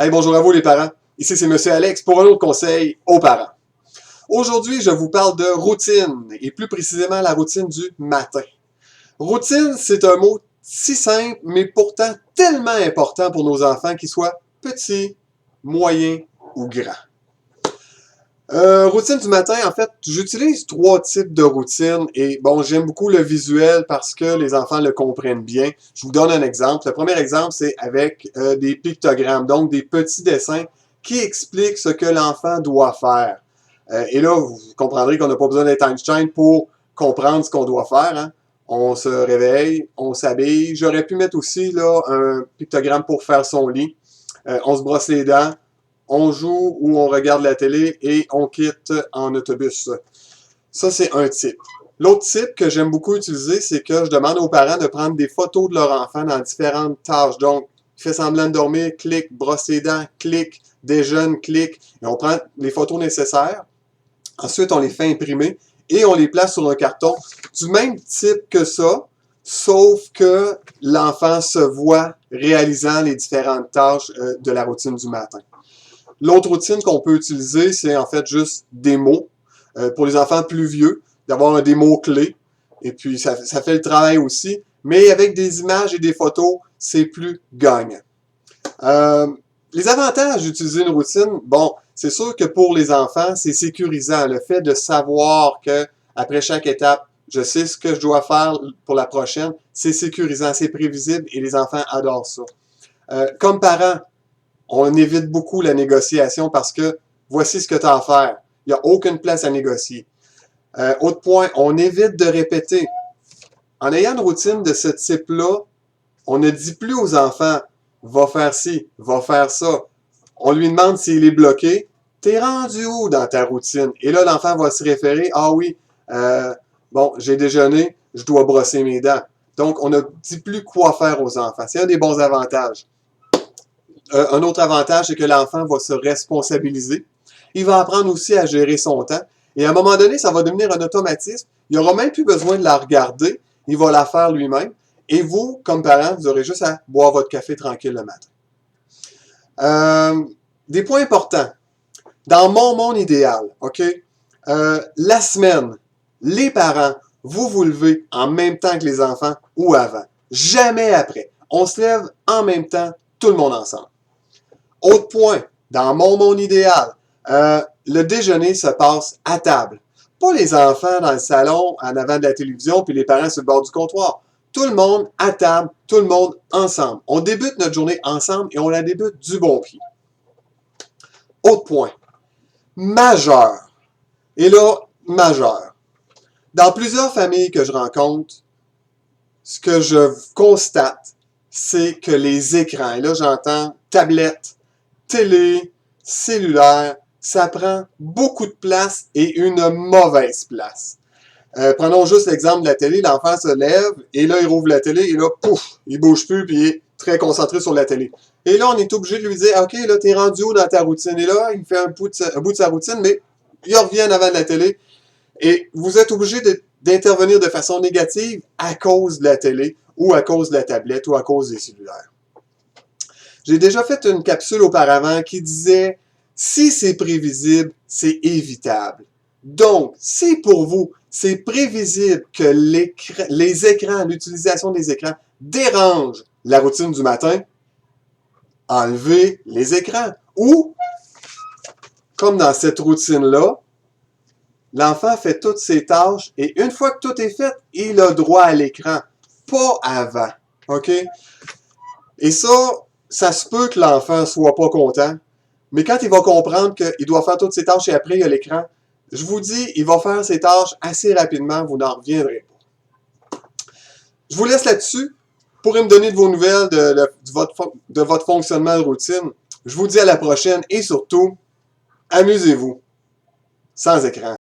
Hey, bonjour à vous les parents. Ici c'est Monsieur Alex pour un autre conseil aux parents. Aujourd'hui, je vous parle de routine, et plus précisément la routine du matin. Routine, c'est un mot si simple, mais pourtant tellement important pour nos enfants, qu'ils soient petits, moyens ou grands. Routine du matin, en fait, j'utilise 3 types de routines et bon, j'aime beaucoup le visuel parce que les enfants le comprennent bien. Je vous donne un exemple. Le premier exemple, c'est avec des pictogrammes, donc des petits dessins qui expliquent ce que l'enfant doit faire. Et là, vous comprendrez qu'on n'a pas besoin d'être Einstein pour comprendre ce qu'on doit faire. Hein. On se réveille, on s'habille. J'aurais pu mettre aussi là un pictogramme pour faire son lit. On se brosse les dents. On joue ou on regarde la télé et on quitte en autobus. Ça, c'est un type. L'autre type que j'aime beaucoup utiliser, c'est que je demande aux parents de prendre des photos de leur enfant dans différentes tâches. Donc, il fait semblant de dormir, clic, brosse les dents, clic, déjeune, clic. Et on prend les photos nécessaires. Ensuite, on les fait imprimer et on les place sur un carton du même type que ça, sauf que l'enfant se voit réalisant les différentes tâches de la routine du matin. L'autre routine qu'on peut utiliser, c'est en fait juste des mots. Pour les enfants plus vieux, d'avoir des mots-clés. Et puis, ça fait le travail aussi. Mais avec des images et des photos, c'est plus gagnant. Les avantages d'utiliser une routine, bon, c'est sûr que pour les enfants, c'est sécurisant. Le fait de savoir que après chaque étape, je sais ce que je dois faire pour la prochaine, c'est sécurisant, c'est prévisible et les enfants adorent ça. Comme parents, on évite beaucoup la négociation parce que voici ce que tu as à faire. Il n'y a aucune place à négocier. Autre point, on évite de répéter. En ayant une routine de ce type-là, on ne dit plus aux enfants « va faire ci, va faire ça ». On lui demande s'il est bloqué. « T'es rendu où dans ta routine? » Et là, l'enfant va se référer « Ah oui, bon, j'ai déjeuné, je dois brosser mes dents. » Donc, on ne dit plus quoi faire aux enfants. C'est un des bons avantages. Un autre avantage, c'est que l'enfant va se responsabiliser. Il va apprendre aussi à gérer son temps. Et à un moment donné, ça va devenir un automatisme. Il n'aura même plus besoin de la regarder. Il va la faire lui-même. Et vous, comme parent, vous aurez juste à boire votre café tranquille le matin. Des points importants. Dans mon monde idéal, OK? La semaine, les parents, vous vous levez en même temps que les enfants ou avant. Jamais après. On se lève en même temps, tout le monde ensemble. Autre point, dans mon monde idéal, le déjeuner se passe à table. Pas les enfants dans le salon, en avant de la télévision, puis les parents sur le bord du comptoir. Tout le monde à table, tout le monde ensemble. On débute notre journée ensemble et on la débute du bon pied. Autre point, majeur. Et là, majeur. Dans plusieurs familles que je rencontre, ce que je constate, c'est que les écrans, et là j'entends tablette, télé, cellulaire, ça prend beaucoup de place et une mauvaise place. Prenons juste l'exemple de la télé, l'enfant se lève et là il rouvre la télé et là, pouf, il bouge plus puis il est très concentré sur la télé. Et là, on est obligé de lui dire, OK, là, t'es rendu où dans ta routine? Et là, il fait un bout de sa routine, mais il revient en avant de la télé. Et vous êtes obligé d'intervenir de façon négative à cause de la télé ou à cause de la tablette ou à cause des cellulaires. J'ai déjà fait une capsule auparavant qui disait « Si c'est prévisible, c'est évitable ». Donc, si pour vous, c'est prévisible que les écrans, l'utilisation des écrans dérange la routine du matin, enlevez les écrans. Ou, comme dans cette routine-là, l'enfant fait toutes ses tâches et une fois que tout est fait, il a droit à l'écran. Pas avant. OK? Et ça se peut que l'enfant soit pas content, mais quand il va comprendre qu'il doit faire toutes ses tâches et après il y a l'écran, je vous dis, il va faire ses tâches assez rapidement, vous n'en reviendrez pas. Je vous laisse là-dessus. Vous pourrez me donner de vos nouvelles de votre fonctionnement de routine. Je vous dis à la prochaine et surtout, amusez-vous sans écran.